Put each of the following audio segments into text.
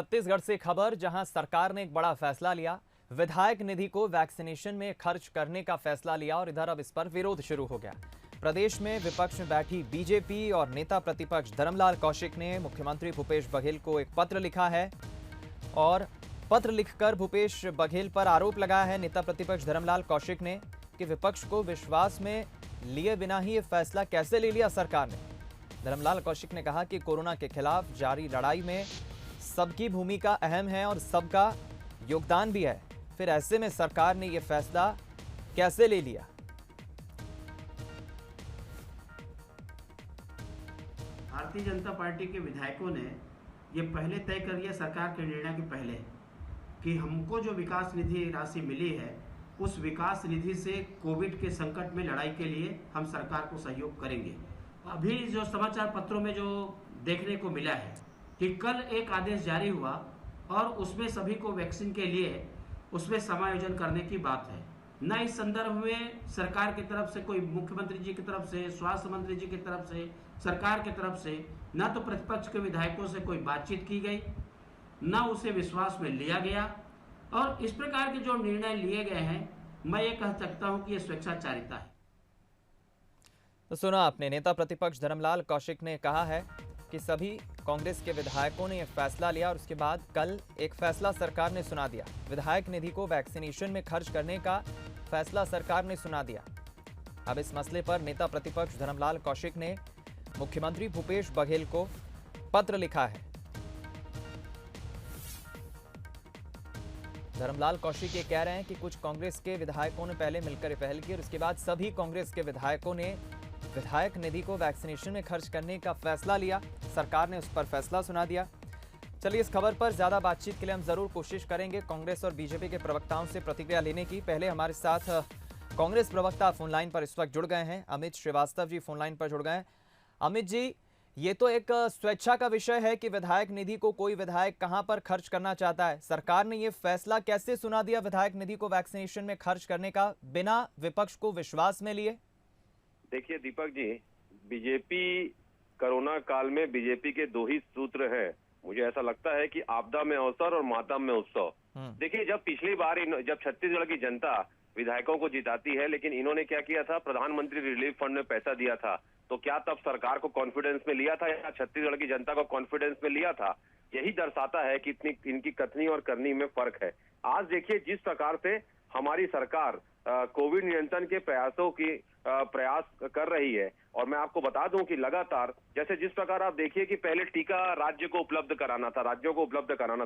छत्तीसगढ़ से खबर, जहां सरकार ने एक बड़ा फैसला लिया। विधायक निधि को वैक्सीनेशन में खर्च करने का फैसला लिया और इधर अब इस पर विरोध शुरू हो गया। प्रदेश में विपक्ष में बैठी बीजेपी और नेता प्रतिपक्ष धर्मलाल कौशिक ने मुख्यमंत्री भूपेश बघेल को एक पत्र लिखा है और पत्र लिखकर भूपेश बघेल पर आरोप लगाया है नेता प्रतिपक्ष धर्मलाल कौशिक ने कि विपक्ष को विश्वास में लिए बिना ही ये फैसला कैसे ले लिया सरकार ने। धर्मलाल कौशिक ने कहा कि कोरोना के खिलाफ जारी लड़ाई में सबकी भूमिका अहम है और सबका योगदान भी है, फिर ऐसे में सरकार ने यह फैसला कैसे ले लिया। भारतीय जनता पार्टी के विधायकों ने ये पहले तय कर लिया सरकार के निर्णय के पहले कि हमको जो विकास निधि राशि मिली है उस विकास निधि से कोविड के संकट में लड़ाई के लिए हम सरकार को सहयोग करेंगे। अभी जो समाचार पत्रों में जो देखने को मिला है कि कल एक आदेश जारी हुआ और उसमें सभी को वैक्सीन के लिए उसमें समायोजन करने की बात है। न इस संदर्भ में सरकार की तरफ से, कोई मुख्यमंत्री जी की तरफ से, स्वास्थ्य मंत्री जी की तरफ से, सरकार की तरफ से न तो प्रतिपक्ष के विधायकों से कोई बातचीत की गई, न उसे विश्वास में लिया गया। और इस प्रकार के जो निर्णय लिए गए हैं, मैं ये कह सकता हूं कि ये स्वेच्छाचारिता है। तो सुना आपने, नेता प्रतिपक्ष धर्मलाल कौशिक ने कहा है कि सभी कांग्रेस के विधायकों ने यह फैसला लिया और उसके बाद कल एक फैसला सरकार ने सुना दिया। विधायक निधि को वैक्सीनेशन में खर्च करने का फैसला सरकार ने सुना दिया। अब इस मसले पर नेता प्रतिपक्ष धर्मलाल कौशिक ने मुख्यमंत्री भूपेश बघेल को पत्र लिखा है। धर्मलाल कौशिक ये कह रहे हैं कि कुछ कांग्रेस के विधायकों ने पहले मिलकर पहल की और उसके बाद सभी कांग्रेस के विधायकों ने विधायक निधि को वैक्सीनेशन में खर्च करने का फैसला लिया। सरकार ने उस पर फैसला सुना दिया। चलिए, इस खबर पर ज्यादा बातचीत के लिए हम जरूर कोशिश करेंगे कांग्रेस और बीजेपी के प्रवक्ताओं से प्रतिक्रिया लेने की। पहले हमारे साथ कांग्रेस प्रवक्ता फोनलाइन पर इस वक्त जुड़ गए हैं, अमित श्रीवास्तव जी फोनलाइन पर जुड़ गए हैं। अमित जी, ये तो एक स्वेच्छा का विषय है कि विधायक निधि को कोई विधायक कहां पर खर्च करना चाहता है। सरकार ने यह फैसला कैसे सुना दिया विधायक निधि को वैक्सीनेशन में खर्च करने का, बिना विपक्ष को विश्वास में लिए? देखिए दीपक जी, बीजेपी कोरोना काल में बीजेपी के दो ही सूत्र हैं। मुझे ऐसा लगता है कि आपदा में अवसर और मातम में उत्सव। देखिए, जब पिछली बार जब छत्तीसगढ़ की जनता विधायकों को जिताती है, लेकिन इन्होंने क्या किया था, प्रधानमंत्री रिलीफ फंड में पैसा दिया था, तो क्या तब सरकार को कॉन्फिडेंस में लिया था या छत्तीसगढ़ की जनता को कॉन्फिडेंस में लिया था? यही दर्शाता है कि इतनी इनकी कथनी और करनी में फर्क है। आज देखिए जिस प्रकार से हमारी सरकार कोविड नियंत्रण के प्रयास कर रही है, और मैं आपको बता दूं कि लगातार, जैसे जिस प्रकार आप देखिए कि पहले टीका राज्यों को उपलब्ध कराना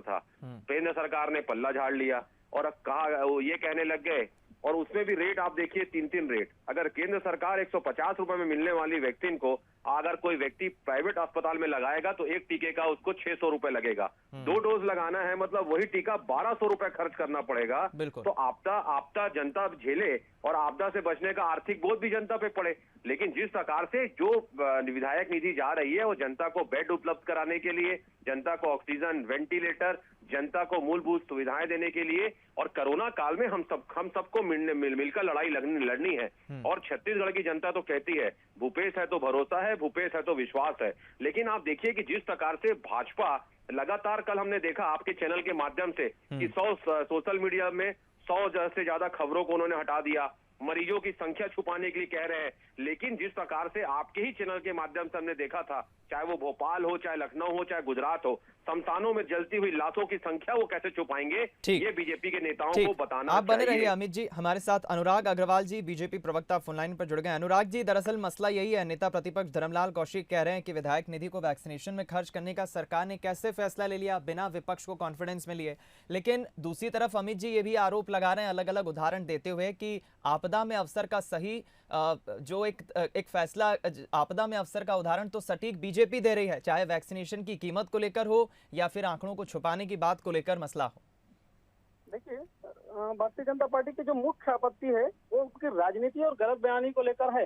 था, केंद्र सरकार ने पल्ला झाड़ लिया और कहा, वो ये कहने लग गए, और उसमें भी रेट आप देखिए 3-3 रेट। अगर केंद्र सरकार 150 रुपए में मिलने वाली वैक्सीन को अगर कोई व्यक्ति प्राइवेट अस्पताल में लगाएगा तो एक टीके का उसको 600 रुपए लगेगा। 2 डोज लगाना है, मतलब वही टीका 1200 रुपए खर्च करना पड़ेगा। तो आपदा जनता झेले और आपदा से बचने का आर्थिक बोझ भी जनता पे पड़े। लेकिन जिस प्रकार से जो विधायक निधि जा रही है वो जनता को बेड उपलब्ध कराने के लिए, जनता को ऑक्सीजन, वेंटिलेटर, जनता को मूलभूत सुविधाएं देने के लिए, और कोरोना काल में हम सबको मिलकर लड़ाई लड़नी है। और छत्तीसगढ़ की जनता तो कहती है भूपेश है तो भरोसा है, भूपेश है तो विश्वास है। लेकिन आप देखिए कि जिस प्रकार से भाजपा लगातार, कल हमने देखा आपके चैनल के माध्यम से कि 100 सोशल मीडिया में 100 से ज्यादा खबरों को उन्होंने हटा दिया, मरीजों की संख्या छुपाने के लिए कह रहे हैं। लेकिन जिस प्रकार से आपके ही चैनल के माध्यम से हमने देखा था, चाहे वो भोपाल हो, चाहे लखनऊ हो, चाहे गुजरात हो, शमशानों में जलती हुई लाशों की संख्या वो कैसे छुपाएंगे, ये बीजेपी के नेताओं को बताना आप बने रहिए। अमित जी, हमारे साथ अनुराग अग्रवाल जी बीजेपी प्रवक्ता फोनलाइन पर जुड़ गए। अनुराग जी, दरअसल मसला यही है, नेता प्रतिपक्ष धर्मलाल कौशिक कह रहे हैं कि विधायक निधि को वैक्सीनेशन में खर्च करने का सरकार ने कैसे फैसला ले लिया बिना विपक्ष को कॉन्फिडेंस में लिए। लेकिन दूसरी तरफ अमित जी ये भी आरोप लगा रहे हैं, अलग अलग उदाहरण देते हुए, कि आपदा में अवसर का सही जो एक फैसला, आपदा में अवसर का उदाहरण तो सटीक बीजेपी दे रही है, चाहे वैक्सीनेशन की कीमत को लेकर हो या फिर आंकड़ों को छुपाने की बात को लेकर मसला हो। देखिए, भारतीय जनता पार्टी की जो मुख्य आपत्ति है वो उसकी राजनीति और गलत बयानी को लेकर है।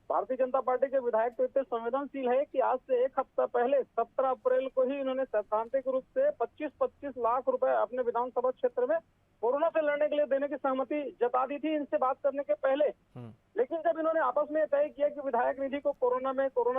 भारतीय जनता पार्टी के विधायक तो इतने संवेदनशील है कि आज से 1 हफ्ता पहले 17 अप्रैल को ही इन्होंने सैद्धांतिक रूप से 25-25 लाख रुपए अपने विधानसभा क्षेत्र में कोरोना से लड़ने के लिए देने की सहमति जता दी थी इनसे बात करने के पहले। लेकिन जब इन्होंने आपस में तय किया कि विधायक निधि को कोरोना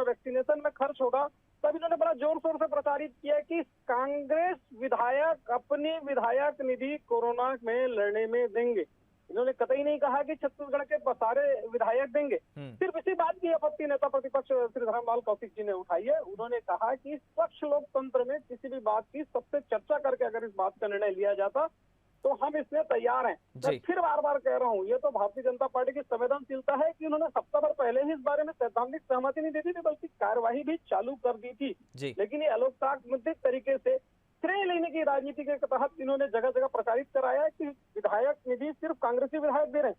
वैक्सीनेशन में खर्च होगा, तब इन्होंने बड़ा जोर शोर से प्रचारित किया कि कांग्रेस विधायक अपनी विधायक निधि कोरोना में लड़ने में देंगे। इन्होंने कतई नहीं कहा कि छत्तीसगढ़ के सारे विधायक देंगे। सिर्फ इसी बात की आपत्ति नेता प्रतिपक्ष श्री धर्मलाल कौशिक जी ने उठाई है। उन्होंने कहा कि स्वच्छ लोकतंत्र में किसी भी बात की सबसे चर्चा करके अगर इस बात का निर्णय लिया जाता तो हम इसमें तैयार हैं। मैं फिर बार बार कह रहा हूँ, ये तो भारतीय जनता पार्टी की संवेदनशीलता है कि उन्होंने हफ्ता भर पहले ही इस बारे में सैद्धांतिक सहमति नहीं दी थी, बल्कि कार्यवाही भी चालू कर दी थी। लेकिन ये अलोकतांत्रिक तरीके से श्रेय लेने की राजनीति के तहत इन्होंने जगह जगह प्रचारित कराया है कि विधायक निधि सिर्फ कांग्रेसी विधायक दे रहे हैं।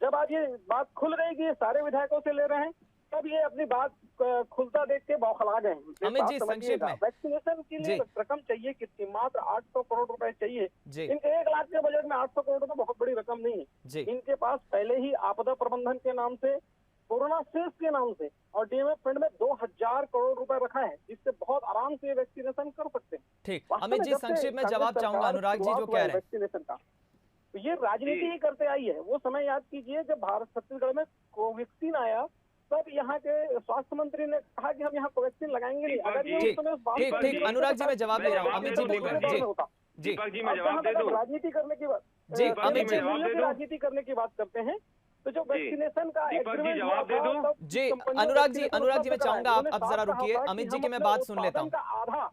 जब आज ये बात खुल गई कि ये सारे विधायकों से ले रहे हैं, तब ये अपनी बात खुलता देख के बौखला गए। अमित जी, संक्षेप में वैक्सीनेशन के लिए रकम चाहिए कितनी? मात्र 800 करोड़ रुपए चाहिए। इनके 1 लाख के बजट में 800 करोड़ तो बहुत बड़ी रकम नहीं है। इनके पास पहले ही आपदा प्रबंधन के नाम से, कोरोना सेस के नाम से और डीएमएफ फंड में 2000 करोड़ रुपए रखा है, जिससे बहुत आराम से वैक्सीनेशन कर सकते हैं। ठीक, अमित जी संक्षेप में जवाब चाहूंगा अनुराग जी जो कह रहे हैं वैक्सीनेशन का। तो ये राजनीति ही करते आई है। वो समय याद कीजिए जब भारत छत्तीसगढ़ में कोवैक्सीन आया, तब यहाँ के स्वास्थ्य मंत्री ने कहा कि हम यहाँ कोवैक्सीन लगाएंगे नहीं। अगर ये ठीक, अनुराग जी मैं जवाब दे रहा हूँ, अमित जी बोल रहे हैं। जी जी मैं जवाब दे दूं। राजनीति करने की बात, जी अमित जी राजनीति करने की बात करते हैं तो जो वैक्सीनेशन का एग्रीमेंट जवाब दे दूं। जी अनुराग जी मैं चाहूंगा आप जरा रुकिए, अमित जी की मैं बात सुन लेता हूँ। आधा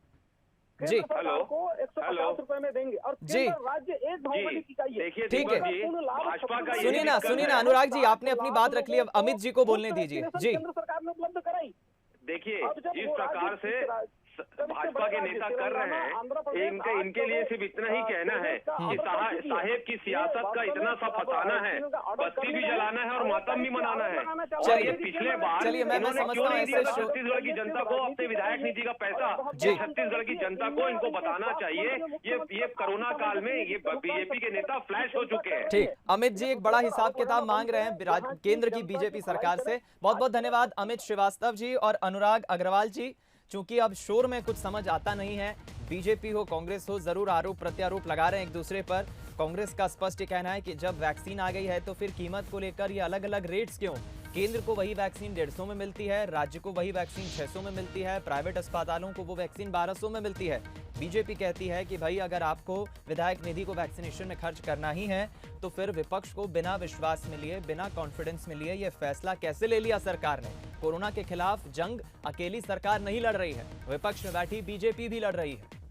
जी हेलो को 150 रुपए में देंगे और जी राज्य एक भौगोलिक इकाई है। ठीक है, भाजपा का सुनिए ना अनुराग जी, आपने अपनी बात रख ली, अब अमित जी को बोलने दीजिए। जी केंद्र सरकार ने उपलब्ध कराई। देखिए जिस प्रकार से भाजपा के नेता कर रहे हैं, इनके लिए सिर्फ इतना ही कहना है कि साहेब की सियासत का इतना सा फसाना है, बस्ती भी जलाना है और मातम भी मनाना है। चलिए पिछले बार मैं समझता हूँ ऐसे छत्तीसगढ़ की जनता को अपने विधायक निधि का पैसा छत्तीसगढ़ की जनता को इनको बताना चाहिए। ये कोरोना काल में ये बीजेपी के नेता फ्लैश हो चुके हैं। ठीक, अमित जी एक बड़ा हिसाब किताब मांग रहे हैं केंद्र की बीजेपी सरकार से। बहुत बहुत धन्यवाद अमित श्रीवास्तव जी और अनुराग अग्रवाल जी। चूंकि अब शोर में कुछ समझ आता नहीं है, बीजेपी हो कांग्रेस हो जरूर आरोप प्रत्यारोप लगा रहे हैं एक दूसरे पर। कांग्रेस का स्पष्ट कहना है कि जब वैक्सीन आ गई है तो फिर कीमत को लेकर ये अलग अलग रेट्स क्यों? केंद्र को वही वैक्सीन 150 में मिलती है, राज्य को वही वैक्सीन 600 में मिलती है, प्राइवेट अस्पतालों को वो वैक्सीन 1200 में मिलती है। बीजेपी कहती है कि भाई अगर आपको विधायक निधि को वैक्सीनेशन में खर्च करना ही है तो फिर विपक्ष को बिना विश्वास में लिए, बिना कॉन्फिडेंस में लिए ये फैसला कैसे ले लिया सरकार ने? कोरोना के खिलाफ जंग अकेली सरकार नहीं लड़ रही है, विपक्ष में बैठी बीजेपी भी लड़ रही है।